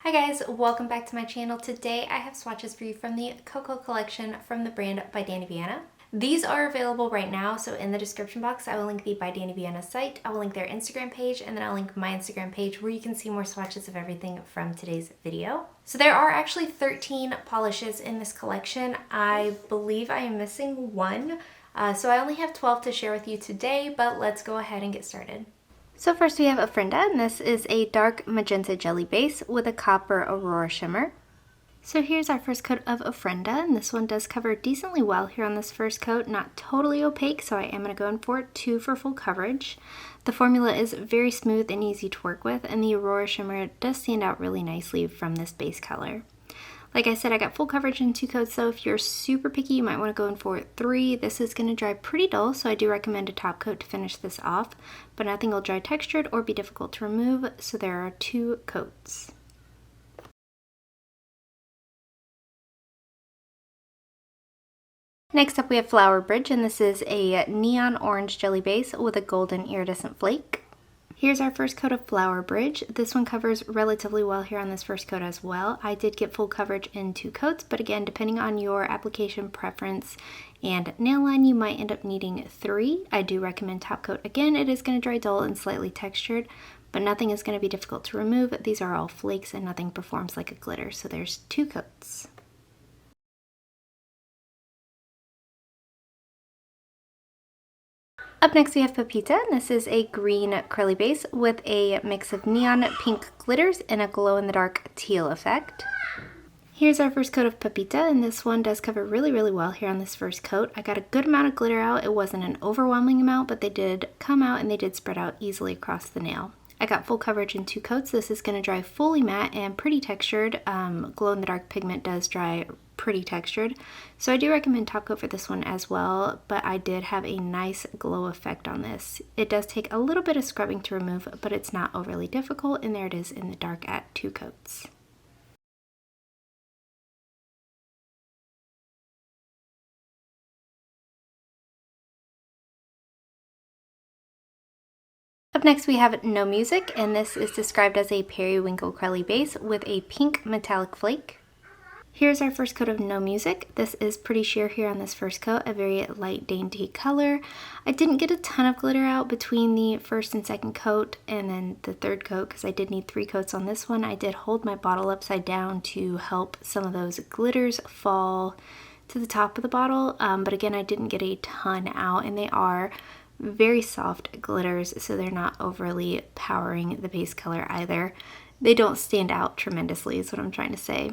Hi guys, welcome back to my channel. Today I have swatches for you from the Coco collection from the brand by Dany Vianna. These are available right now, so in the description box I will link the by Dany Vianna site, I will link their Instagram page, and then I'll link my Instagram page where you can see more swatches of everything from today's video. So there are actually 13 polishes in this collection. I believe I am missing one, so I only have 12 to share with you today, but let's go ahead and get started. So first we have Ofrenda, and this is a dark magenta jelly base with a copper aurora shimmer. So here's our first coat of Ofrenda, and this one does cover decently well here on this first coat, not totally opaque, so I am going to go in for 2 for full coverage. The formula is very smooth and easy to work with, and the aurora shimmer does stand out really nicely from this base color. Like I said, I got full coverage in 2 coats, so if you're super picky, you might want to go in for 3. This is going to dry pretty dull, so I do recommend a top coat to finish this off, but nothing will dry textured or be difficult to remove, so there are 2 coats. Next up we have Flower Bridge, and this is a neon orange jelly base with a golden iridescent flake. Here's our first coat of Flower Bridge. This one covers relatively well here on this first coat as well. I did get full coverage in 2 coats, but again, depending on your application preference and nail line, you might end up needing 3. I do recommend top coat. Again, it is going to dry dull and slightly textured, but nothing is going to be difficult to remove. These are all flakes and nothing performs like a glitter, so there's 2 coats. Up next we have Pepita, and this is a green curly base with a mix of neon pink glitters and a glow-in-the-dark teal effect. Here's our first coat of Pepita, and this one does cover really well here on this first coat. I got a good amount of glitter out. It wasn't an overwhelming amount, but they did come out and they did spread out easily across the nail. I got full coverage in 2 coats. This is going to dry fully matte and pretty textured. Glow-in-the-dark pigment does dry pretty textured, so I do recommend top coat for this one as well, but I did have a nice glow effect on this. It does take a little bit of scrubbing to remove, but it's not overly difficult, and there it is in the dark at 2 coats. Up next we have No Music, and this is described as a periwinkle curly base with a pink metallic flake. Here's our first coat of No Music. This is pretty sheer here on this first coat, a very light dainty color. I didn't get a ton of glitter out between the first and second coat and then the third coat because I did need 3 coats on this one. I did hold my bottle upside down to help some of those glitters fall to the top of the bottle, but again, I didn't get a ton out, and they are very soft glitters, so they're not overly powering the base color either. They don't stand out tremendously is what I'm trying to say.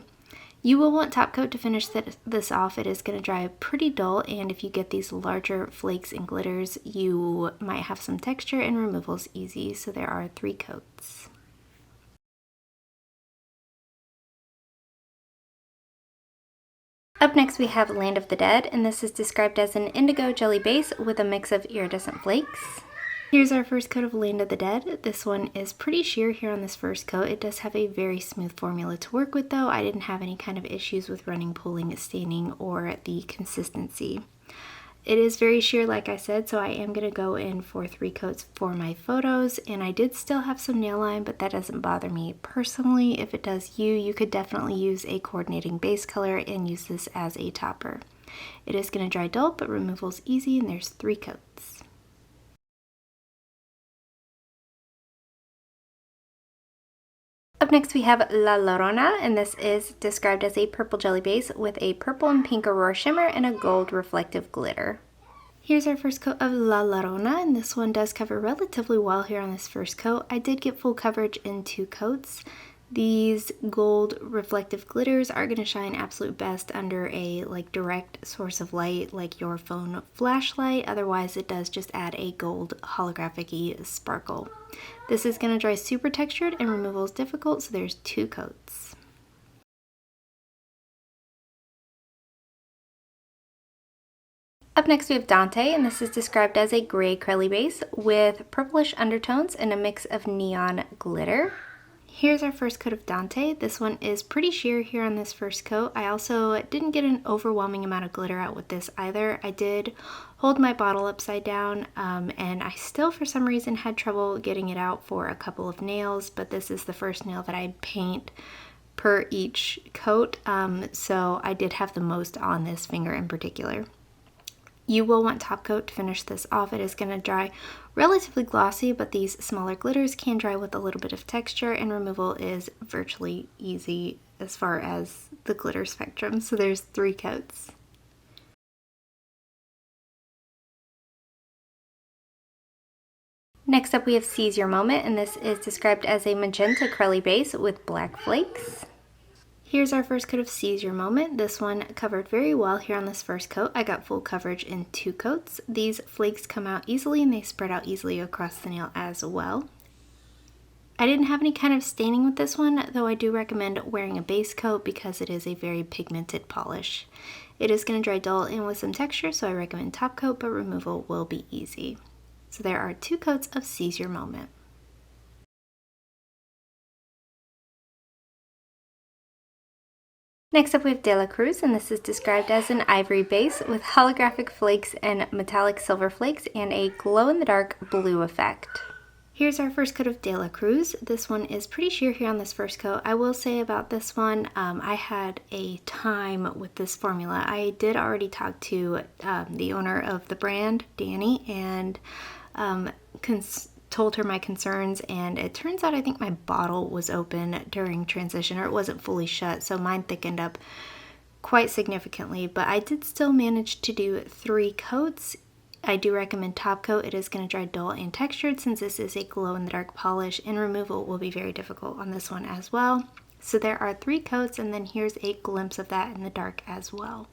You will want top coat to finish this off. It is going to dry pretty dull, and if you get these larger flakes and glitters, you might have some texture, and removal's easy, so there are 3 coats. Up next we have Land of the Dead, and this is described as an indigo jelly base with a mix of iridescent flakes. Here's our first coat of Land of the Dead. This one is pretty sheer here on this first coat. It does have a very smooth formula to work with though. I didn't have any kind of issues with running, pulling, staining, or the consistency. It is very sheer like I said, so I am going to go in for 3 coats for my photos, and I did still have some nail line, but that doesn't bother me personally. If it does you could definitely use a coordinating base color and use this as a topper. It is going to dry dull, but removal's easy, and there's 3 coats. Up next we have La Llorona, and this is described as a purple jelly base with a purple and pink aurora shimmer and a gold reflective glitter. Here's our first coat of La Llorona, and this one does cover relatively well here on this first coat. I did get full coverage in 2 coats. These gold reflective glitters are going to shine absolute best under a direct source of light like your phone flashlight. Otherwise it does just add a gold holographic-y sparkle. This is going to dry super textured, and removal is difficult, so there's 2 coats. Up next we have Dante, and this is described as a gray curly base with purplish undertones and a mix of neon glitter. Here's our first coat of Dante. This one is pretty sheer here on this first coat. I also didn't get an overwhelming amount of glitter out with this either. I did hold my bottle upside down, and I still for some reason had trouble getting it out for a couple of nails, but this is the first nail that I paint per each coat, so I did have the most on this finger in particular. You will want top coat to finish this off. It is going to dry relatively glossy, but these smaller glitters can dry with a little bit of texture, and removal is virtually easy as far as the glitter spectrum. So there's 3 coats. Next up we have Seize Your Moment, and this is described as a magenta crelly base with black flakes. Here's our first coat of Seize Your Moment. This one covered very well here on this first coat. I got full coverage in 2 coats. These flakes come out easily and they spread out easily across the nail as well. I didn't have any kind of staining with this one, though I do recommend wearing a base coat because it is a very pigmented polish. It is going to dry dull and with some texture, so I recommend top coat, but removal will be easy. So there are 2 coats of Seize Your Moment. Next up we have De La Cruz, and this is described as an ivory base with holographic flakes and metallic silver flakes and a glow-in-the-dark blue effect. Here's our first coat of De La Cruz. This one is pretty sheer here on this first coat. I will say about this one, I had a time with this formula. I did already talk to the owner of the brand, Dany, and told her my concerns, and it turns out I think my bottle was open during transition, or it wasn't fully shut, so mine thickened up quite significantly, but I did still manage to do 3 coats. I do recommend top coat. It is going to dry dull and textured since this is a glow-in-the-dark polish, and removal will be very difficult on this one as well. So there are 3 coats, and then here's a glimpse of that in the dark as well.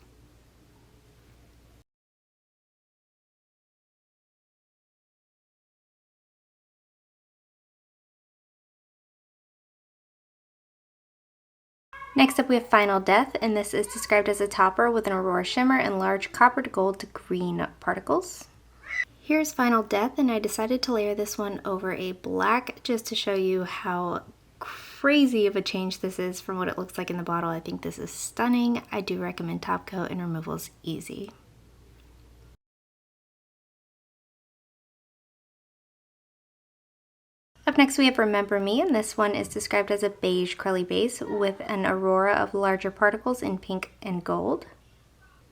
Next up we have Final Death, and this is described as a topper with an aurora shimmer and large copper to gold to green particles. Here's Final Death, and I decided to layer this one over a black just to show you how crazy of a change this is from what it looks like in the bottle. I think this is stunning. I do recommend top coat, and removal is easy. Up next we have Remember Me, and this one is described as a beige crelly base with an aurora of larger particles in pink and gold.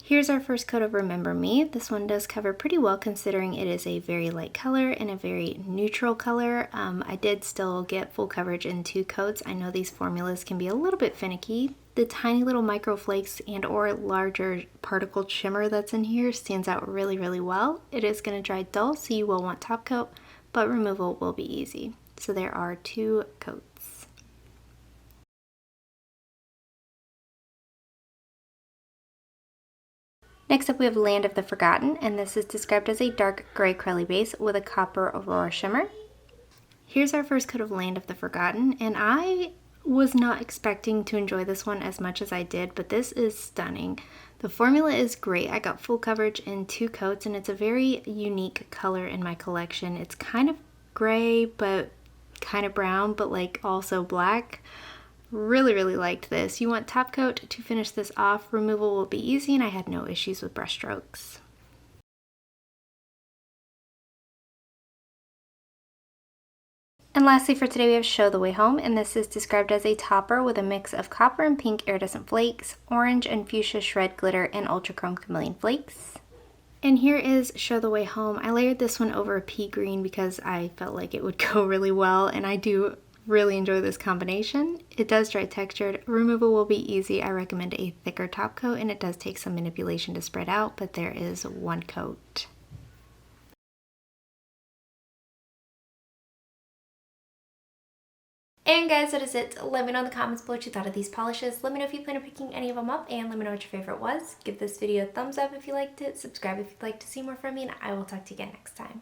Here's our first coat of Remember Me. This one does cover pretty well considering it is a very light color and a very neutral color. I did still get full coverage in 2 coats. I know these formulas can be a little bit finicky. The tiny little micro flakes and or larger particled shimmer that's in here stands out really, really well. It is going to dry dull, so you will want top coat, but removal will be easy. So there are 2 coats. Next up we have Land of the Forgotten, and this is described as a dark gray crelly base with a copper aurora shimmer. Here's our first coat of Land of the Forgotten, and I was not expecting to enjoy this one as much as I did, but this is stunning. The formula is great. I got full coverage in 2 coats, and it's a very unique color in my collection. It's kind of gray, but kind of brown, but like also black. Really, really liked this. You want top coat to finish this off. Removal will be easy, and I had no issues with brush strokes. And lastly for today we have Show the Way Home, and this is described as a topper with a mix of copper and pink iridescent flakes, orange and fuchsia shred glitter, and ultra chrome chameleon flakes. And here is Show the Way Home. I layered this one over a pea green because I felt like it would go really well, and I do really enjoy this combination. It does dry textured. Removal will be easy. I recommend a thicker top coat, and it does take some manipulation to spread out, but there is 1 coat. And guys, that is it. Let me know in the comments below what you thought of these polishes. Let me know if you plan on picking any of them up, and let me know what your favorite was. Give this video a thumbs up if you liked it, subscribe if you'd like to see more from me, and I will talk to you again next time.